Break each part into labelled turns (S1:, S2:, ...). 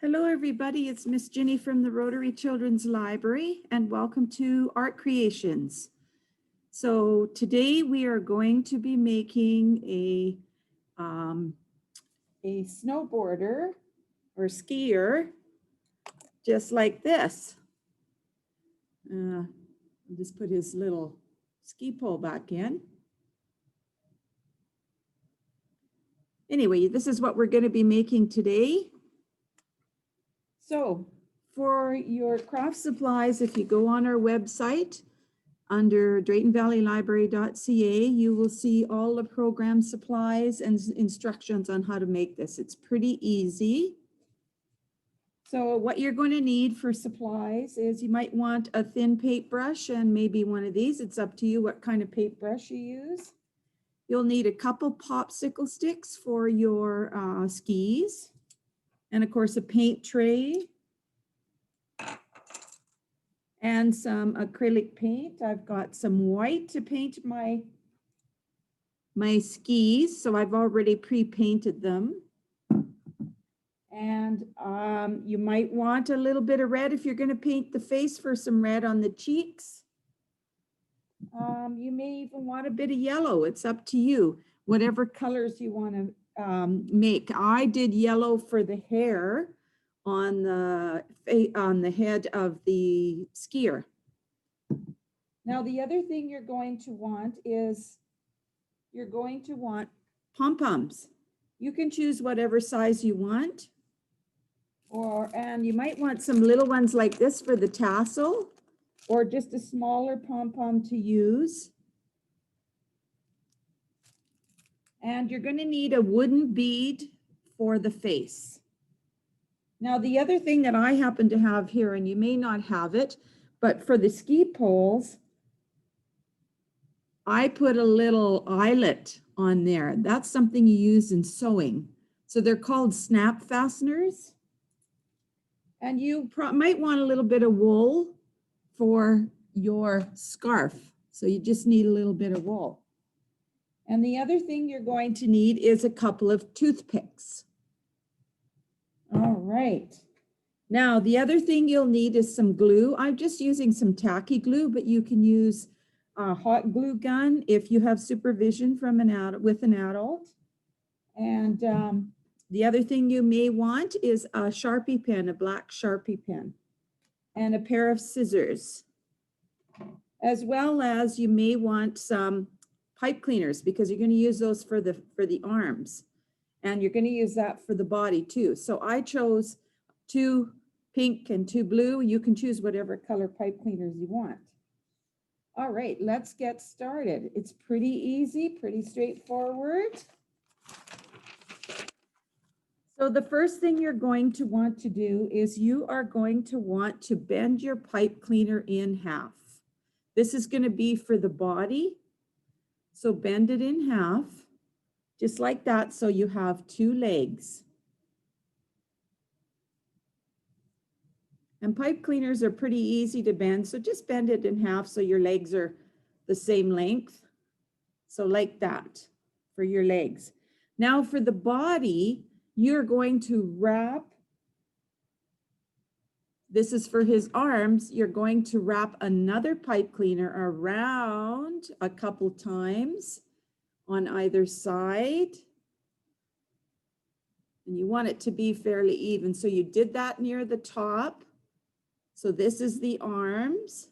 S1: Hello, everybody. It's Miss Ginny from the Rotary Children's Library, and welcome to Art Creations. So today we are going to be making a snowboarder or skier, just like this. I'll just put his little ski pole back in. Anyway, this is what we're going to be making today. So for your craft supplies, if you go on our website under DraytonValleyLibrary.ca, you will see all the program supplies and instructions on how to make this. It's pretty easy. So what you're going to need for supplies is you might want a thin paintbrush and maybe one of these. It's up to you what kind of paintbrush you use. You'll need a couple popsicle sticks for your skis. And of course, a paint tray and some acrylic paint. I've got some white to paint my skis, so I've already pre-painted them. And you might want a little bit of red if you're going to paint the face, for some red on the cheeks. You may even want a bit of yellow. It's up to you, whatever colors you want to make. I did yellow for the hair on the head of the skier. Now the other thing you're going to want is you're going to want pom-poms. You can choose whatever size you want, and you might want some little ones like this for the tassel, or just a smaller pom-pom to use. And you're going to need a wooden bead for the face. Now, the other thing that I happen to have here, and you may not have it, but for the ski poles, I put a little eyelet on there. That's something you use in sewing. So they're called snap fasteners. And you might want a little bit of wool for your scarf. So you just need a little bit of wool. And the other thing you're going to need is a couple of toothpicks. All right. Now, the other thing you'll need is some glue. I'm just using some tacky glue, but you can use a hot glue gun if you have supervision from with an adult. And the other thing you may want is a Sharpie pen, a black Sharpie pen, and a pair of scissors, as well as you may want some pipe cleaners, because you're going to use those for the arms, and you're going to use that for the body too. So I chose 2 pink and 2 blue. You can choose whatever color pipe cleaners you want. All right, let's get started. It's pretty easy, pretty straightforward. So the first thing you're going to want to do is you are going to want to bend your pipe cleaner in half. This is going to be for the body. So bend it in half, just like that, so you have 2 legs. And pipe cleaners are pretty easy to bend, so just bend it in half so your legs are the same length. So like that for your legs. Now for the body, you're going to wrap, this is for his arms, you're going to wrap another pipe cleaner around a couple times on either side. And you want it to be fairly even. So you did that near the top. So this is the arms.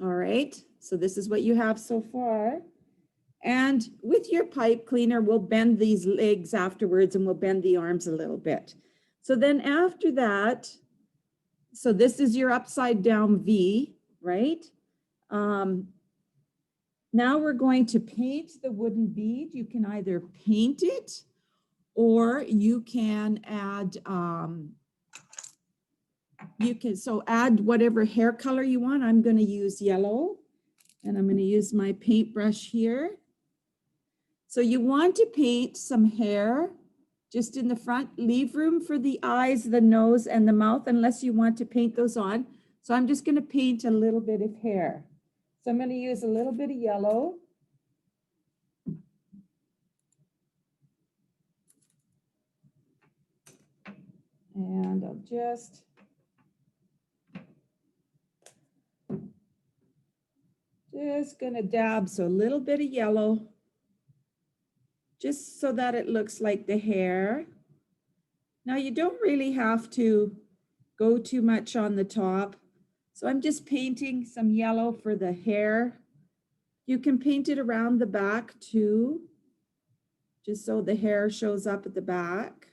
S1: All right, so this is what you have so far. And with your pipe cleaner, we'll bend these legs afterwards, and we'll bend the arms a little bit. So then after that, so this is your upside down V, right? Now we're going to paint the wooden bead. You can either paint it, or you can add, add whatever hair color you want. I'm going to use yellow, and I'm going to use my paintbrush here. So you want to paint some hair just in the front. Leave room for the eyes, the nose, and the mouth, unless you want to paint those on. So I'm just going to paint a little bit of hair. So I'm going to use a little bit of yellow. And I'll just gonna dab so a little bit of yellow, just so that it looks like the hair. Now you don't really have to go too much on the top. So I'm just painting some yellow for the hair. You can paint it around the back too, just so the hair shows up at the back.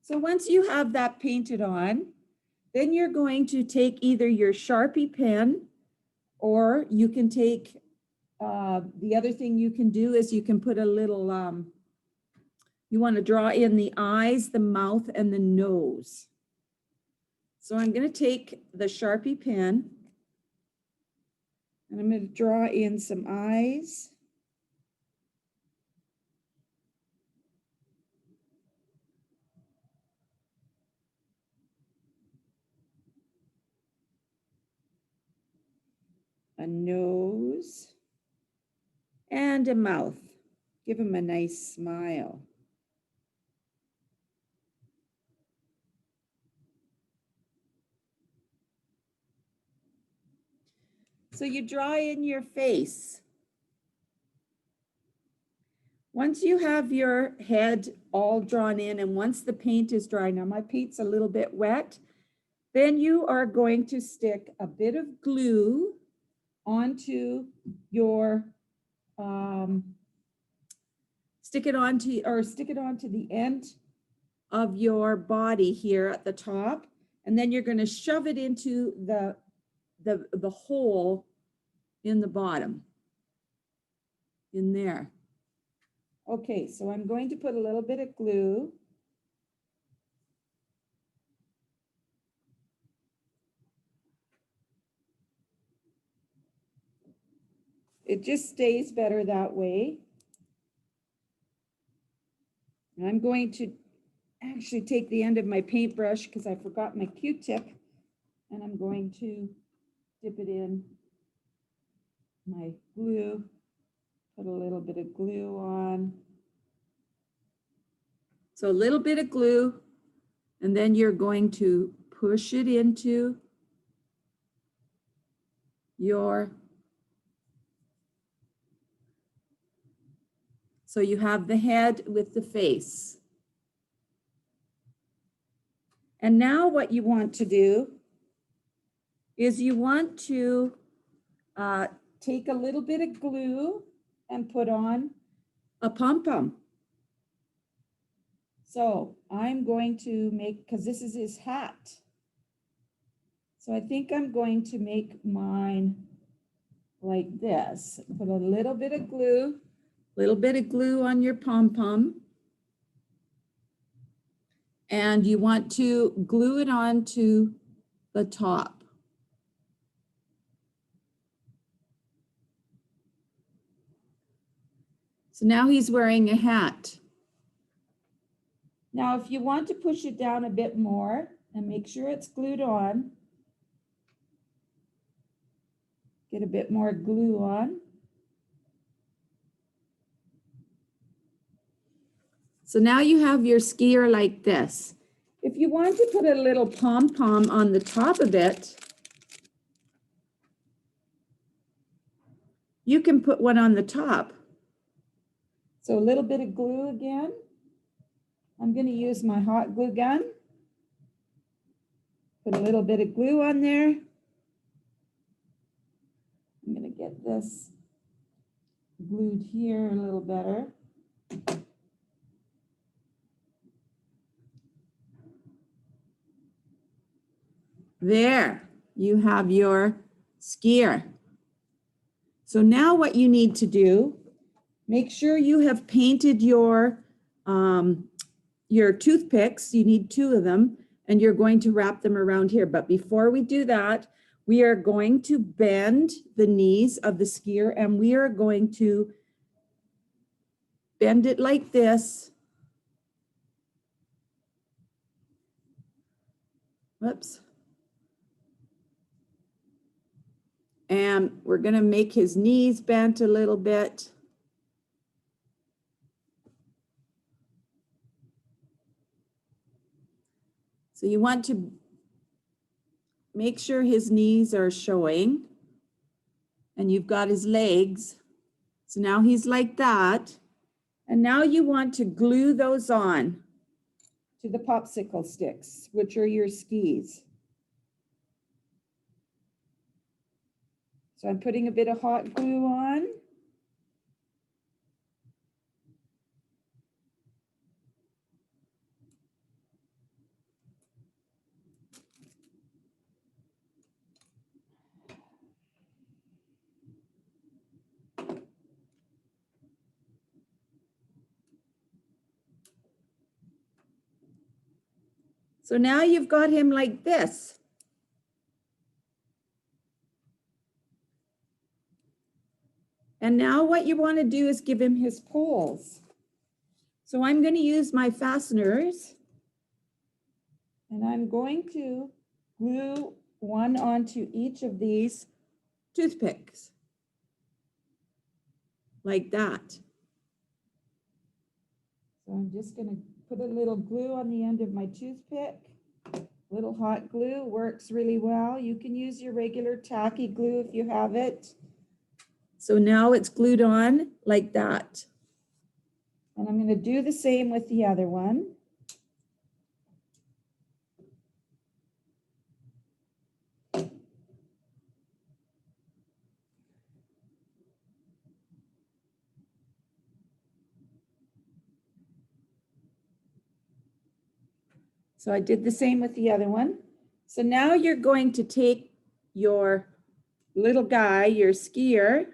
S1: So once you have that painted on, then you're going to take either your Sharpie pen, or you can take, the other thing you can do is you can put a little, you want to draw in the eyes, the mouth, and the nose. So I'm going to take the Sharpie pen and I'm going to draw in some eyes. A nose and a mouth. Give him a nice smile. So you draw in your face. Once you have your head all drawn in and once the paint is dry, now my paint's a little bit wet, then you are going to stick a bit of glue onto your, stick it onto the end of your body here at the top, and then you're going to shove it into the hole in the bottom, in there. Okay, so I'm going to put a little bit of glue. It just stays better that way. And I'm going to actually take the end of my paintbrush because I forgot my Q-tip, and I'm going to dip it in my glue, put a little bit of glue on. So a little bit of glue, and then you're going to push it into your, so you have the head with the face. And now what you want to do is you want to take a little bit of glue and put on a pom-pom. So I'm going to make, because this is his hat. So I think I'm going to make mine like this. Put a little bit of glue on your pom-pom. And you want to glue it onto the top. So now he's wearing a hat. Now, if you want to push it down a bit more and make sure it's glued on, get a bit more glue on. So now you have your skier like this. If you want to put a little pom-pom on the top of it, you can put one on the top. So a little bit of glue again. I'm going to use my hot glue gun. Put a little bit of glue on there. I'm going to get this glued here a little better. There, you have your skier. So now what you need to do, make sure you have painted your toothpicks. You need 2 of them, and you're going to wrap them around here. But before we do that, we are going to bend the knees of the skier, and we are going to bend it like this. Whoops. And we're going to make his knees bent a little bit. So you want to make sure his knees are showing. And you've got his legs. So now he's like that. And now you want to glue those on to the popsicle sticks, which are your skis. So I'm putting a bit of hot glue on. So now you've got him like this. And now what you want to do is give him his poles. So I'm going to use my fasteners. And I'm going to glue one onto each of these toothpicks. Like that. So I'm just going to put a little glue on the end of my toothpick. Little hot glue works really well. You can use your regular tacky glue if you have it. So now it's glued on like that. And I'm going to do the same with the other one. So I did the same with the other one. So now you're going to take your little guy, your skier,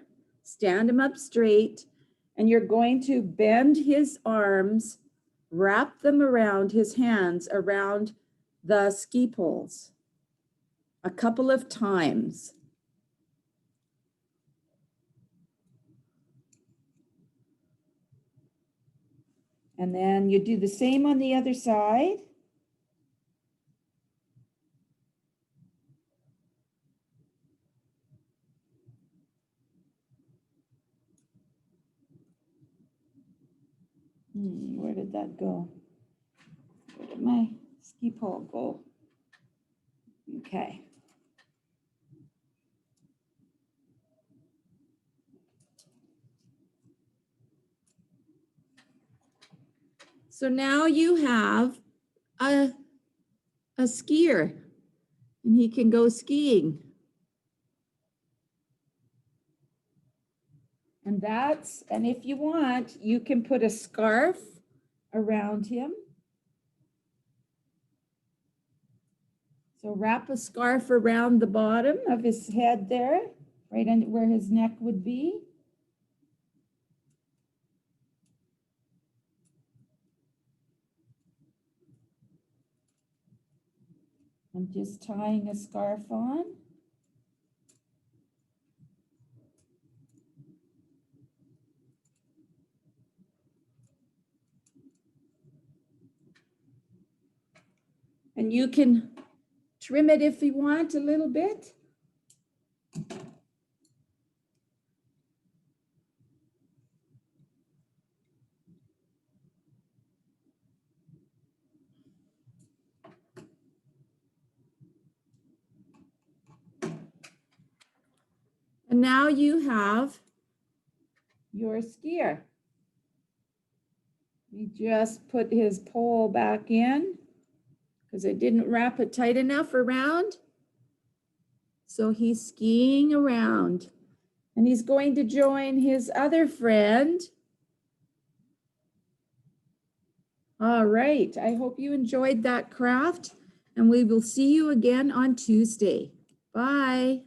S1: stand him up straight, and you're going to bend his arms, wrap them around his hands, around the ski poles a couple of times. And then you do the same on the other side. Where did that go? Where did my ski pole go? Okay. So now you have a skier, and he can go skiing. And if you want, you can put a scarf around him. So wrap a scarf around the bottom of his head there, right under where his neck would be. I'm just tying a scarf on. And you can trim it if you want a little bit. And now you have your skier. We just put his pole back in because I didn't wrap it tight enough around. So he's skiing around, and he's going to join his other friend. All right, I hope you enjoyed that craft, and we will see you again on Tuesday. Bye.